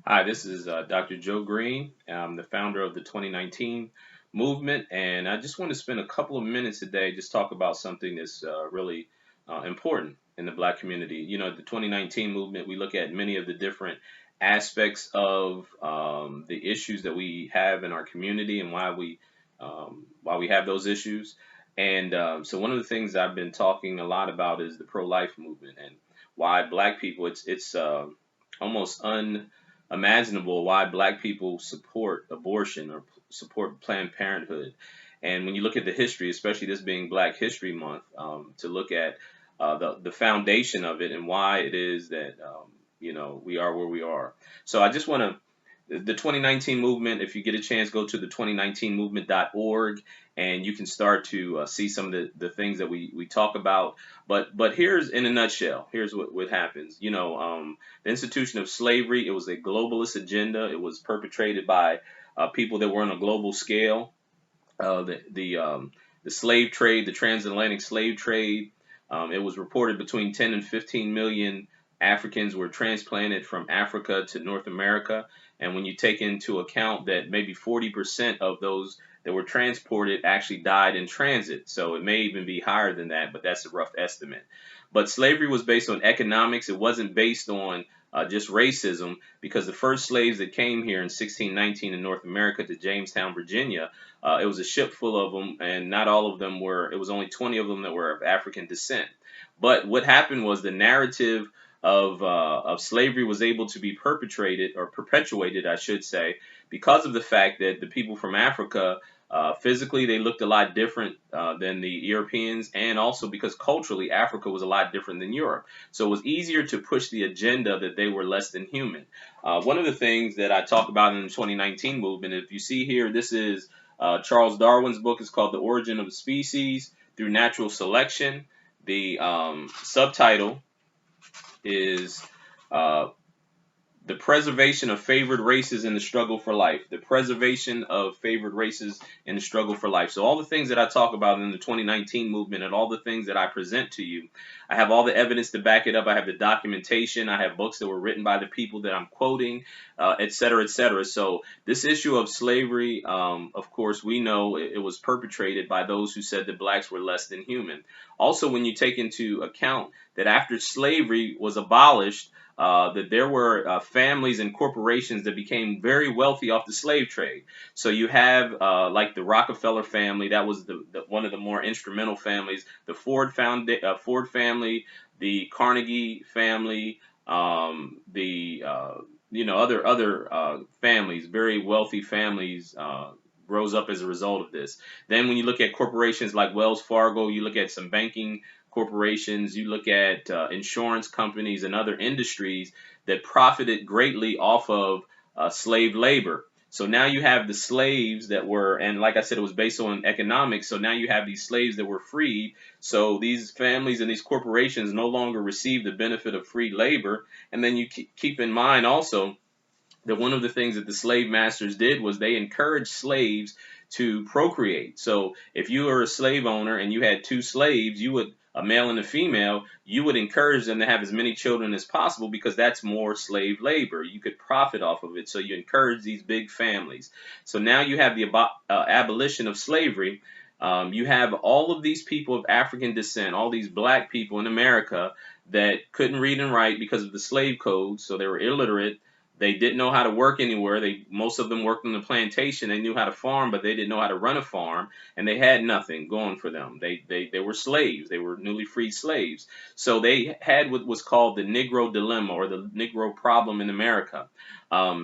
Hi, this is Dr. Joe Green. I'm the founder of the 2019 movement, and I just want to spend a couple of minutes today just talk about something that's really important in the Black community. You know, the 2019 movement, we look at many of the different aspects of the issues that we have in our community and why we have those issues. And so, one of the things I've been talking a lot about is the pro-life movement and why Black people. It's almost imaginable why Black people support abortion or support Planned Parenthood. And when you look at the history, especially this being Black History Month, to look at the foundation of it and why it is that we are where we are. So I just want to the 2019 movement, if you get a chance, go to the 2019movement.org and you can start to see some of the things that we talk about. But here's in a nutshell, here's what happens. The institution of slavery, it was a globalist agenda. It was perpetrated by people that were on a global scale. The slave trade, the transatlantic slave trade, it was reported between 10 and 15 million Africans were transplanted from Africa to North America. And when you take into account that maybe 40% of those that were transported actually died in transit. So it may even be higher than that, but that's a rough estimate. But slavery was based on economics. It wasn't based on just racism, because the first slaves that came here in 1619 in North America to Jamestown, Virginia, it was a ship full of them, and not all of them were. It was only 20 of them that were of African descent. But what happened was the narrative of slavery was able to be perpetrated or perpetuated, I should say, because of the fact that the people from Africa, physically, they looked a lot different than the Europeans, and also because culturally, Africa was a lot different than Europe. So it was easier to push the agenda that they were less than human. One of the things that I talk about in the 2019 movement, if you see here, this is Charles Darwin's book. Is called The Origin of Species Through Natural Selection. The subtitle is uh, the preservation of favored races in the struggle for life. The preservation of favored races in the struggle for life. So all the things that I talk about in the 2019 movement and all the things that I present to you, I have all the evidence to back it up. I have the documentation. I have books that were written by the people that I'm quoting, et cetera, et cetera. So this issue of slavery, of course, we know it was perpetrated by those who said that blacks were less than human. Also, when you take into account that after slavery was abolished, that there were families and corporations that became very wealthy off the slave trade. So you have like the Rockefeller family, that was one of the more instrumental families, the Ford family, the Carnegie family, the other families, very wealthy families. Rose up as a result of this. Then, when you look at corporations like Wells Fargo, you look at some banking corporations, you look at insurance companies and other industries that profited greatly off of slave labor. So now you have the slaves that were, and like I said, it was based on economics. So now you have these slaves that were freed. So these families and these corporations no longer receive the benefit of free labor. And then you keep in mind also that one of the things that the slave masters did was they encouraged slaves to procreate. So if you were a slave owner and you had two slaves, you would a male and a female, you would encourage them to have as many children as possible because that's more slave labor. You could profit off of it. So you encourage these big families. So now you have the abolition of slavery. You have all of these people of African descent, all these black people in America that couldn't read and write because of the slave code. So they were illiterate. They didn't know how to work anywhere. Most of them worked on the plantation. They knew how to farm, but they didn't know how to run a farm, and they had nothing going for them. They were slaves. They were newly freed slaves. So they had what was called the Negro dilemma, or the Negro problem in America. Now,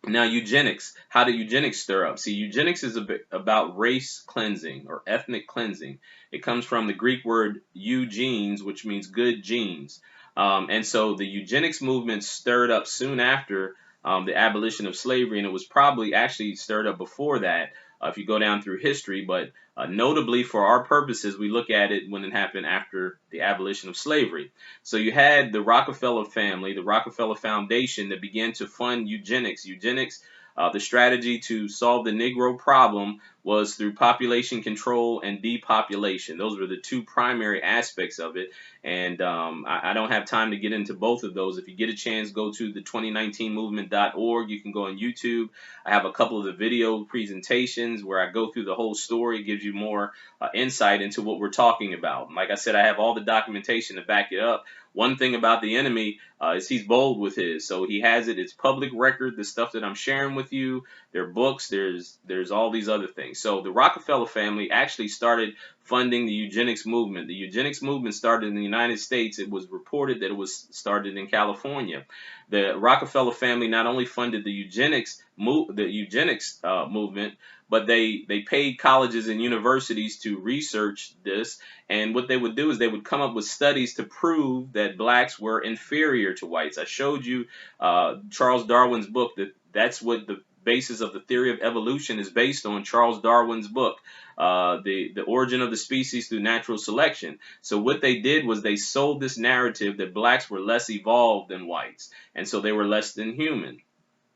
eugenics. How did eugenics stir up? See, eugenics is about race cleansing or ethnic cleansing. It comes from the Greek word eugenes, which means good genes. And so the eugenics movement stirred up soon after the abolition of slavery, and it was probably actually stirred up before that, if you go down through history. But notably, for our purposes, we look at it when it happened after the abolition of slavery. So you had the Rockefeller family, the Rockefeller Foundation, that began to fund eugenics. Eugenics The strategy to solve the Negro problem was through population control and depopulation. Those were the two primary aspects of it. And I don't have time to get into both of those. If you get a chance, go to the 2019movement.org. You can go on YouTube. I have a couple of the video presentations where I go through the whole story. It gives you more insight into what we're talking about. Like I said, I have all the documentation to back it up. One thing about the enemy is he's bold with his. So he has it. It's public record, the stuff that I'm sharing with you. There are books. There's all these other things. So the Rockefeller family actually started funding the eugenics movement. The eugenics movement started in the United States. It was reported that it was started in California. The Rockefeller family not only funded the eugenics movement, but they paid colleges and universities to research this. And what they would do is they would come up with studies to prove that blacks were inferior to whites. I showed you Charles Darwin's book. That's what the basis of the theory of evolution is based on. Charles Darwin's book, the origin of the species through natural selection. So what they did was they sold this narrative that blacks were less evolved than whites, and so they were less than human.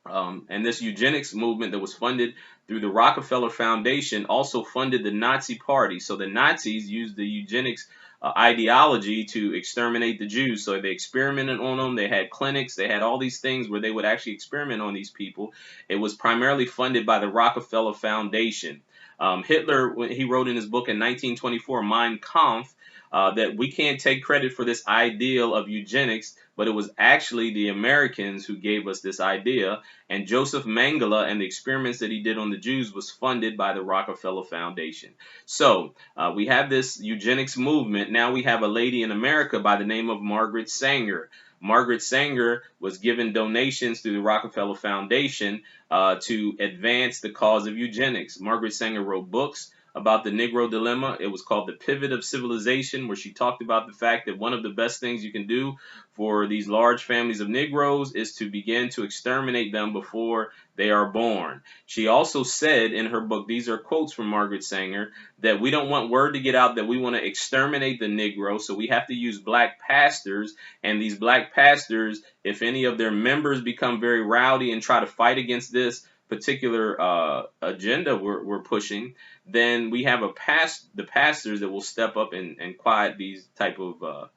And this eugenics movement that was funded through the Rockefeller Foundation also funded the Nazi Party. So the Nazis used the eugenics ideology to exterminate the Jews. So they experimented on them. They had clinics. They had all these things where they would actually experiment on these people. It was primarily funded by the Rockefeller Foundation. Hitler, when he wrote in his book in 1924, Mein Kampf, that we can't take credit for this ideal of eugenics, but it was actually the Americans who gave us this idea. And Joseph Mengele and the experiments that he did on the Jews was funded by the Rockefeller Foundation. So we have this eugenics movement. Now we have a lady in America by the name of Margaret Sanger. Margaret Sanger was given donations through the Rockefeller Foundation to advance the cause of eugenics. Margaret Sanger wrote books about the Negro dilemma. It was called The Pivot of Civilization, where she talked about the fact that one of the best things you can do for these large families of Negroes is to begin to exterminate them before they are born. She also said in her book, these are quotes from Margaret Sanger, that we don't want word to get out that we want to exterminate the Negro, so we have to use black pastors, and these black pastors, if any of their members become very rowdy and try to fight against this particular agenda we're pushing, then we have the pastors that will step up and quiet these type of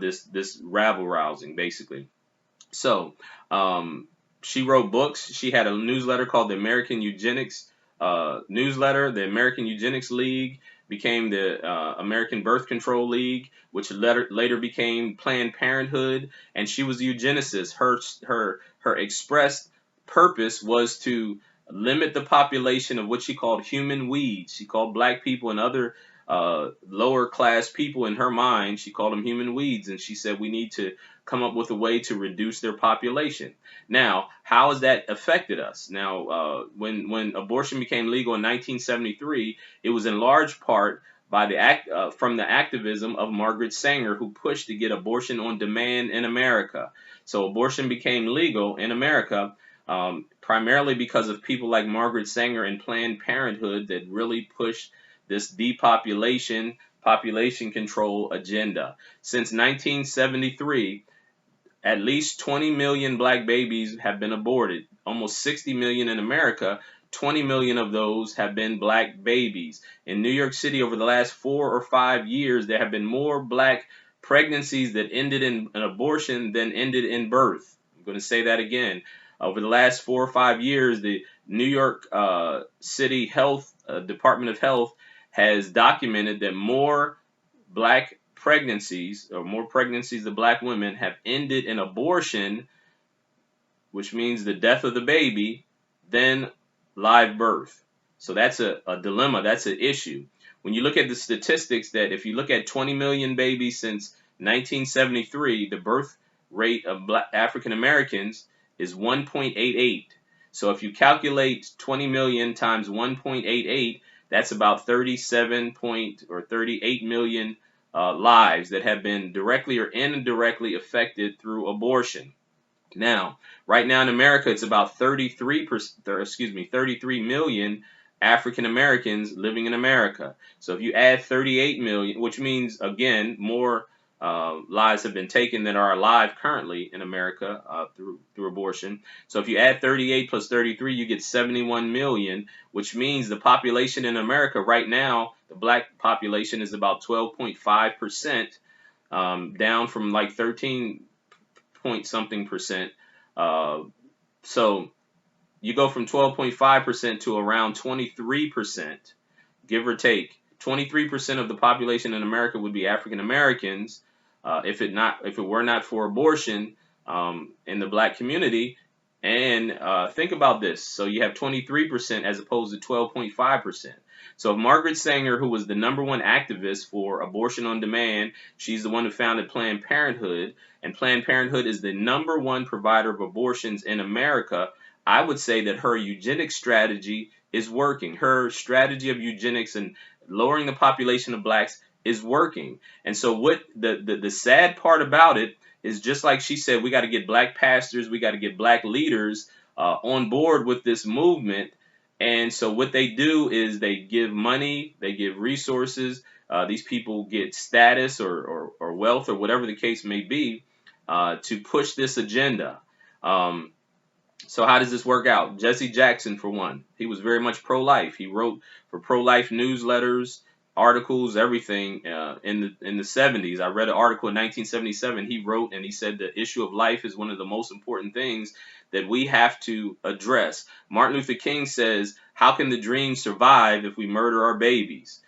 this rabble rousing, basically. So she wrote books. She had a newsletter called the American Eugenics newsletter. The American Eugenics League became the American Birth Control League, which later became Planned Parenthood. And she was a eugenicist. Her expressed purpose was to limit the population of what she called human weeds. She called black people and other lower class people, in her mind, she called them human weeds, and she said we need to come up with a way to reduce their population. Now, how has that affected us? Now, when abortion became legal in 1973, it was in large part by from the activism of Margaret Sanger, who pushed to get abortion on demand in America. So abortion became legal in America primarily because of people like Margaret Sanger and Planned Parenthood that really pushed this population control agenda. Since 1973, at least 20 million black babies have been aborted. Almost 60 million in America. 20 million of those have been black babies. In New York City, over the last 4 or 5 years, there have been more black pregnancies that ended in an abortion than ended in birth. I'm going to say that again. Over the last 4 or 5 years, the New York City Health Department of Health has documented that more black pregnancies, or more pregnancies of black women, have ended in abortion, which means the death of the baby, than live birth. So that's a dilemma. That's an issue. When you look at the statistics, that if you look at 20 million babies since 1973, the birth rate of black African Americans is 1.88. So if you calculate 20 million times 1.88, that's about 38 million lives that have been directly or indirectly affected through abortion. Now, right now in America, it's about 33 million African Americans living in America. So if you add 38 million, which means, again, more lives have been taken that are alive currently in America through abortion. So if you add 38 plus 33, you get 71 million, which means the population in America right now, the black population is about 12.5%, down from like 13 point something percent. Uh, so you go from 12.5% to around 23%, give or take. 23% of the population in America would be African Americans. If it were not for abortion in the black community. And think about this. So you have 23% as opposed to 12.5%. So Margaret Sanger, who was the #1 activist for abortion on demand, she's the one who founded Planned Parenthood, and Planned Parenthood is the #1 provider of abortions in America. I would say that her eugenics strategy is working. Her strategy of eugenics and lowering the population of blacks is working. And so what the sad part about it is, just like she said, we got to get black pastors, we got to get black leaders on board with this movement. And so what they do is they give money, they give resources. These people get status or wealth or whatever the case may be to push this agenda. So how does this work out? Jesse Jackson, for one, he was very much pro-life. He wrote for pro-life newsletters, articles, everything in the 70s. I read an article in 1977. He wrote and he said the issue of life is one of the most important things that we have to address. Martin Luther King says, how can the dream survive if we murder our babies?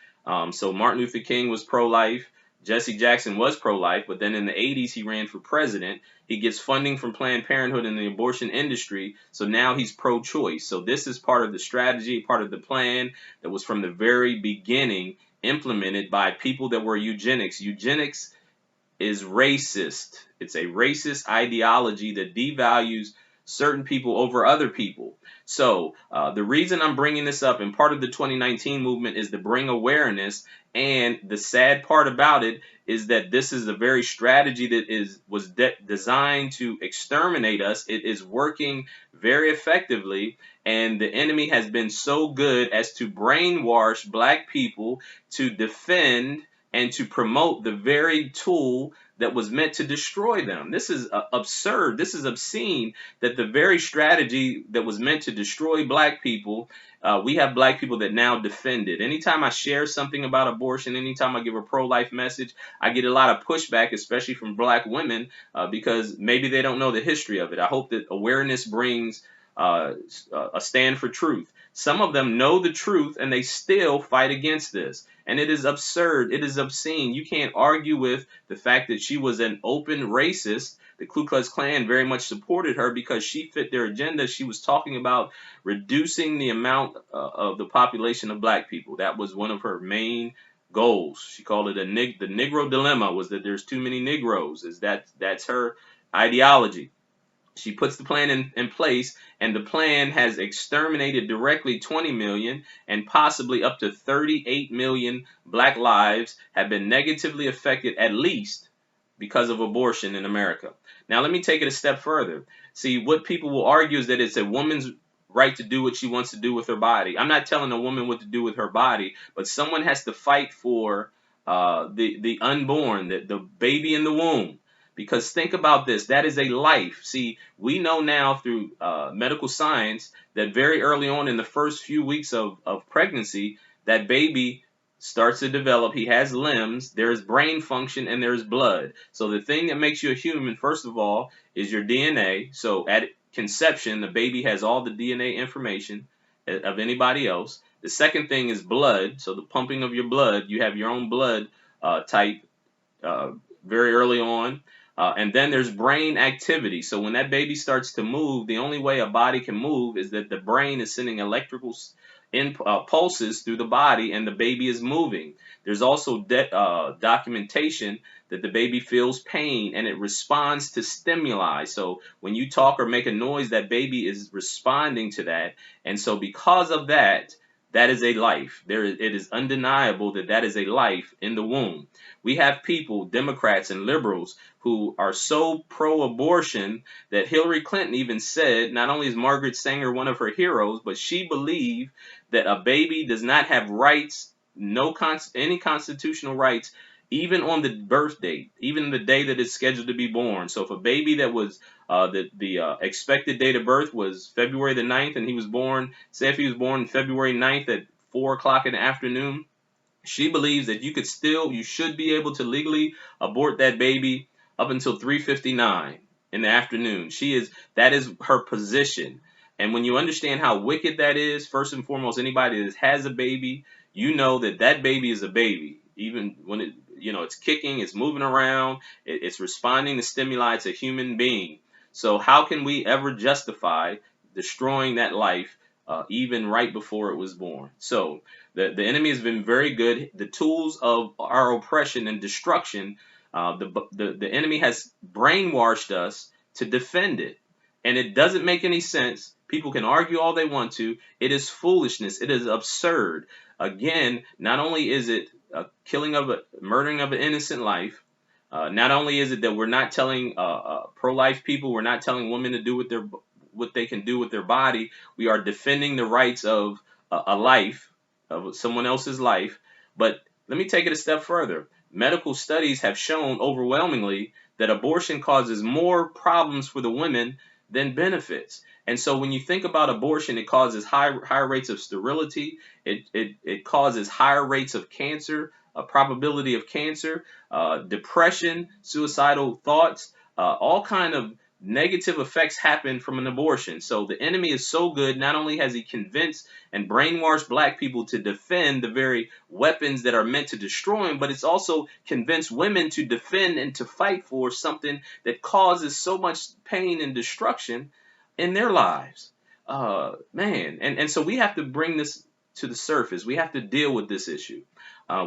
So Martin Luther King was pro-life. Jesse Jackson was pro-life, but then in the 80s he ran for president. He gets funding from Planned Parenthood in the abortion industry, so now he's pro-choice. So this is part of the strategy, part of the plan that was from the very beginning implemented by people that were eugenics. Eugenics is racist. It's a racist ideology that devalues certain people over other people. So the reason I'm bringing this up, and part of the 2019 movement, is to bring awareness. And the sad part about it is that this is a very strategy that was designed to exterminate us. It is working very effectively, and the enemy has been so good as to brainwash black people to defend and to promote the very tool that was meant to destroy them. This is absurd. This is obscene that the very strategy that was meant to destroy black people, we have black people that now defend it. Anytime I share something about abortion, anytime I give a pro-life message, I get a lot of pushback, especially from black women, because maybe they don't know the history of it. I hope that awareness brings a stand for truth. Some of them know the truth and they still fight against this. And it is absurd. It is obscene. You can't argue with the fact that she was an open racist. The Ku Klux Klan very much supported her because she fit their agenda. She was talking about reducing the amount of the population of black people. That was one of her main goals. She called it the Negro dilemma, was that there's too many Negroes. That's her ideology. She puts the plan in place, and the plan has exterminated directly 20 million, and possibly up to 38 million black lives have been negatively affected, at least because of abortion in America. Now let me take it a step further. See, what people will argue is that it's a woman's right to do what she wants to do with her body. I'm not telling a woman what to do with her body, but someone has to fight for the unborn, the baby in the womb. Because think about this, that is a life. See, we know now through medical science that very early on in the first few weeks of pregnancy, that baby starts to develop. He has limbs, there's brain function, and there's blood. So the thing that makes you a human, first of all, is your DNA. So at conception, the baby has all the DNA information of anybody else. The second thing is blood. So the pumping of your blood, you have your own blood type very early on. And then there's brain activity. So when that baby starts to move, the only way a body can move is that the brain is sending electrical pulses through the body, and the baby is moving. There's also documentation that the baby feels pain and it responds to stimuli. So when you talk or make a noise, that baby is responding to that. And so because of that, that is a life. It is undeniable that that is a life in the womb. We have people, Democrats and liberals, who are so pro-abortion that Hillary Clinton even said, not only is Margaret Sanger one of her heroes, but she believed that a baby does not have rights, any constitutional rights, even on the birth date, even the day that it's scheduled to be born. So if a baby that was the expected date of birth was February the 9th, and he was born, say if he was born February 9th at 4 o'clock in the afternoon, she believes that you should be able to legally abort that baby up until 3:59 in the afternoon. That is her position. And when you understand how wicked that is, first and foremost, anybody that has a baby, you know that that baby is a baby. Even when it's kicking, it's moving around, it's responding to stimuli, it's a human being. So how can we ever justify destroying that life even right before it was born? So the enemy has been very good. The tools of our oppression and destruction, the enemy has brainwashed us to defend it. And it doesn't make any sense. People can argue all they want to. It is foolishness. It is absurd. Again, not only is it a murdering of an innocent life, not only is it that we're not telling pro-life people, we're not telling women to do what they can do with their body. We are defending the rights of a life, of someone else's life. But let me take it a step further. Medical studies have shown overwhelmingly that abortion causes more problems for the women than benefits. And so when you think about abortion, it causes higher rates of sterility. It causes higher rates of cancer, a probability of cancer, depression, suicidal thoughts, all kind of negative effects happen from an abortion. So the enemy is so good. Not only has he convinced and brainwashed black people to defend the very weapons that are meant to destroy them, but it's also convinced women to defend and to fight for something that causes so much pain and destruction in their lives. Man, and so we have to bring this to the surface. We have to deal with this issue.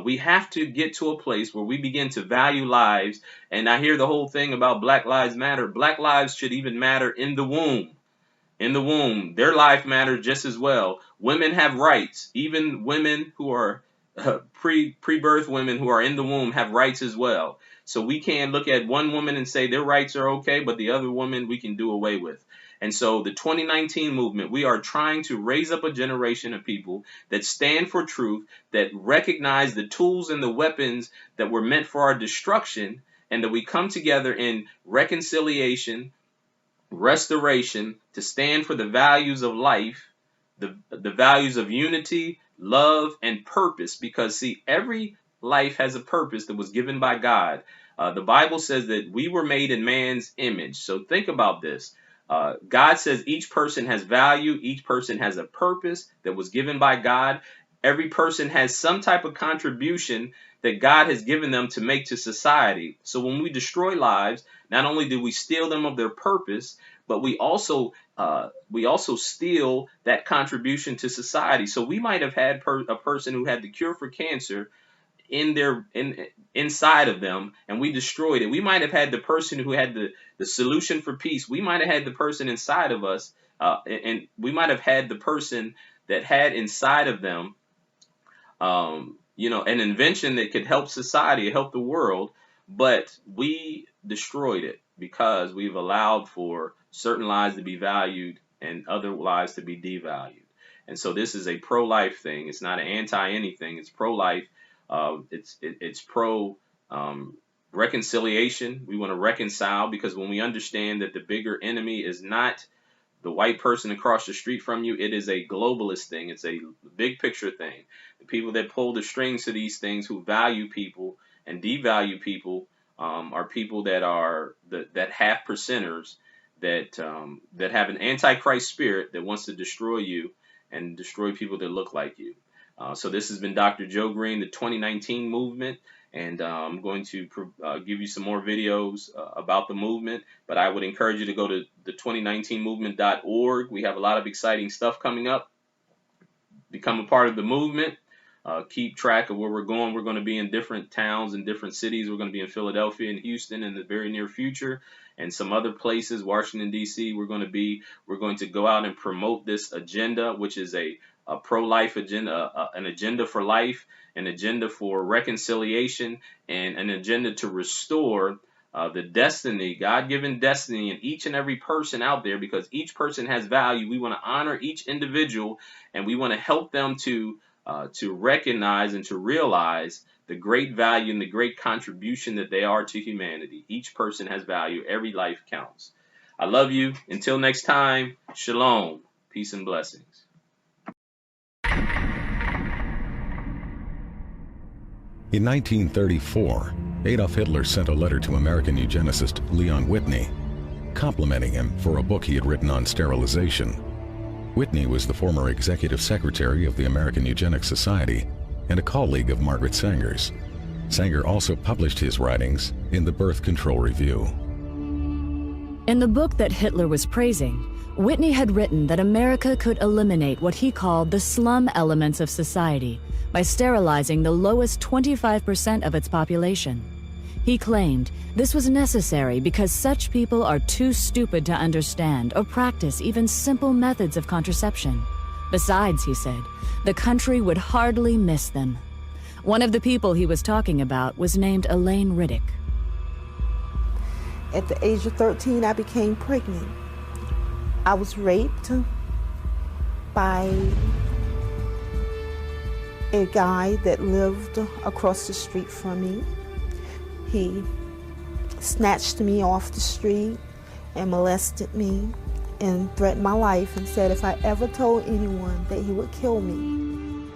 We have to get to a place where we begin to value lives. And I hear the whole thing about Black Lives Matter. Black lives should even matter in the womb. In the womb, their life matters just as well. Women have rights. Even women who are pre-birth women who are in the womb have rights as well. So we can't look at one woman and say their rights are okay, but the other woman we can do away with. And so the 2019 movement, we are trying to raise up a generation of people that stand for truth, that recognize the tools and the weapons that were meant for our destruction, and that we come together in reconciliation, restoration, to stand for the values of life, the values of unity, love, and purpose. Because, see, every life has a purpose that was given by God. The Bible says that we were made in man's image. So think about this. God says each person has value. Each person has a purpose that was given by God. Every person has some type of contribution that God has given them to make to society. So when we destroy lives, not only do we steal them of their purpose, but we also steal that contribution to society. So we might have had a person who had the cure for cancer inside of them, and we destroyed it. We might have had the person who had the solution for peace. We might have had the person inside of us, and we might have had the person that had inside of them, an invention that could help society, help the world, but we destroyed it because we've allowed for certain lives to be valued and other lives to be devalued. And so this is a pro-life thing. It's not an anti-anything. It's pro-life. It's pro reconciliation. We want to reconcile, because when we understand that the bigger enemy is not the white person across the street from you, it is a globalist thing. It's a big picture thing. The people that pull the strings to these things, who value people and devalue people, are people that are that half percenters that have an antichrist spirit that wants to destroy you and destroy people that look like you. So this has been Dr. Joe Green, the 2019 movement, and I'm going to give you some more videos about the movement, but I would encourage you to go to the 2019movement.org. We have a lot of exciting stuff coming up. Become a part of the movement. Keep track of where we're going. We're going to be in different towns and different cities. We're going to be in Philadelphia and Houston in the very near future, and some other places, Washington, D.C. We're going to go out and promote this agenda, which is a pro-life agenda, an agenda for life, an agenda for reconciliation, and an agenda to restore the destiny, God-given destiny in each and every person out there, because each person has value. We want to honor each individual, and we want to help them to recognize and to realize the great value and the great contribution that they are to humanity. Each person has value. Every life counts. I love you. Until next time, shalom. Peace and blessings. In 1934, Adolf Hitler sent a letter to American eugenicist Leon Whitney, complimenting him for a book he had written on sterilization. Whitney was the former executive secretary of the American Eugenics Society and a colleague of Margaret Sanger's. Sanger also published his writings in the Birth Control Review. In the book that Hitler was praising, Whitney had written that America could eliminate what he called the slum elements of society by sterilizing the lowest 25% of its population. He claimed this was necessary because such people are too stupid to understand or practice even simple methods of contraception. Besides, he said, the country would hardly miss them. One of the people he was talking about was named Elaine Riddick. At the age of 13, I became pregnant. I was raped by a guy that lived across the street from me. He snatched me off the street and molested me and threatened my life and said if I ever told anyone that he would kill me.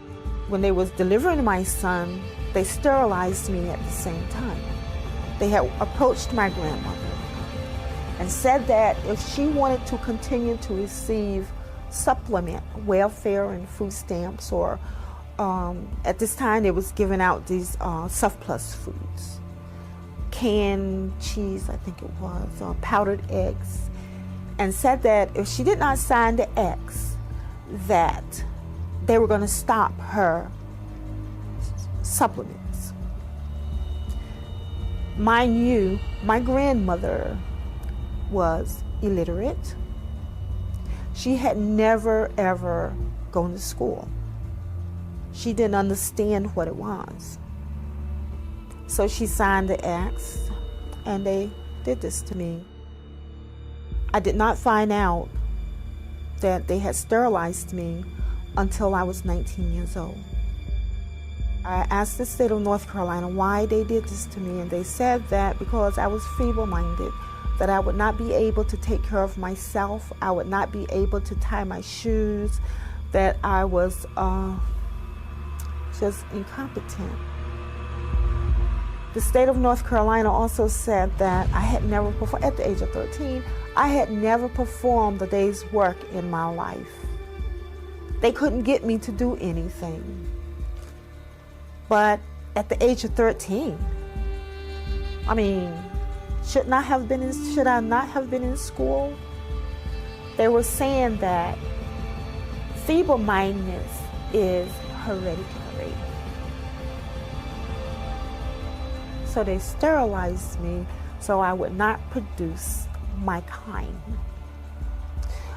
When they was delivering my son, they sterilized me at the same time. They had approached my grandmother and said that if she wanted to continue to receive supplement, welfare and food stamps, or at this time they was giving out these surplus foods, canned cheese, I think it was, powdered eggs, and said that if she did not sign the X, that they were going to stop her supplements. Mind you, my grandmother was illiterate. She had never ever gone to school. She didn't understand what it was. So she signed the acts, and they did this to me. I did not find out that they had sterilized me until I was 19 years old. I asked the state of North Carolina why they did this to me, and they said that because I was feeble-minded, that I would not be able to take care of myself, I would not be able to tie my shoes, that I was just incompetent. The state of North Carolina also said that I had never performed, at the age of 13, I had never performed a day's work in my life. They couldn't get me to do anything. But at the age of 13, I mean, should I not have been in school? They were saying that feeble-mindedness is hereditary. So they sterilized me so I would not produce my kind.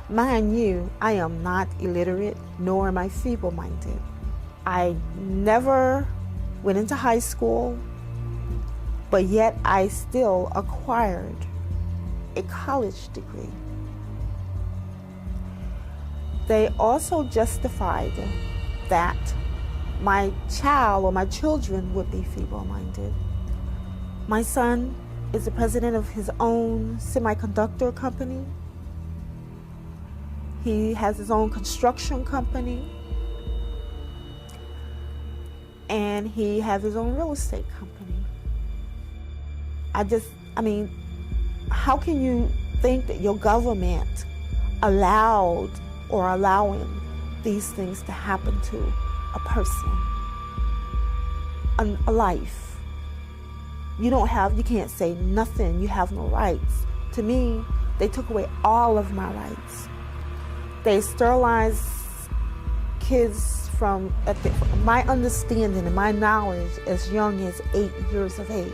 Mind you, I am not illiterate, nor am I feeble-minded. I never went into high school, but yet I still acquired a college degree. They also justified that my child or my children would be feeble-minded. My son is the president of his own semiconductor company. He has his own construction company. And he has his own real estate company. I mean, how can you think that your government allowed or allowing these things to happen to a person, a life? You can't say nothing, you have no rights. To me, they took away all of my rights. They sterilized kids from, my understanding and my knowledge, as young as 8 years of age.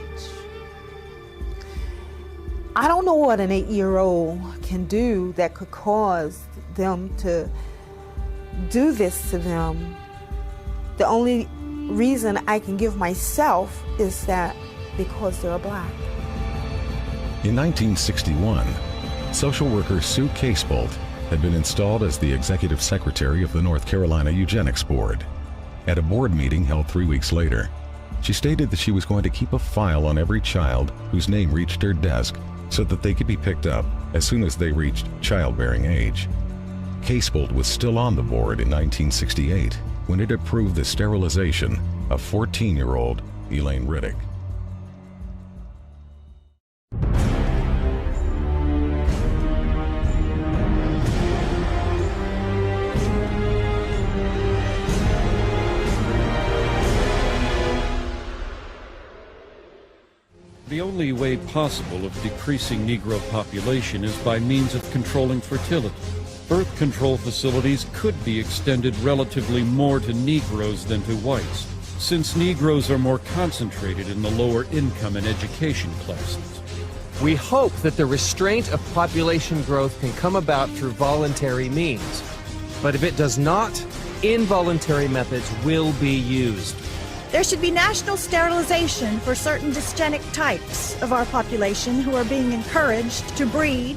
I don't know what an 8-year-old can do that could cause them to do this to them. The only reason I can give myself is that because they're black. In 1961, social worker Sue Casebolt had been installed as the executive secretary of the North Carolina Eugenics Board. At a board meeting held 3 weeks later, She stated that she was going to keep a file on every child whose name reached her desk so that they could be picked up as soon as they reached childbearing age. Casebolt was still on the board in 1968 when it approved the sterilization of 14-year-old Elaine Riddick. The only way possible of decreasing Negro population is by means of controlling fertility. Birth control facilities could be extended relatively more to Negroes than to whites, since Negroes are more concentrated in the lower income and education classes. We hope that the restraint of population growth can come about through voluntary means. But if it does not, involuntary methods will be used. There should be national sterilization for certain dysgenic types of our population who are being encouraged to breed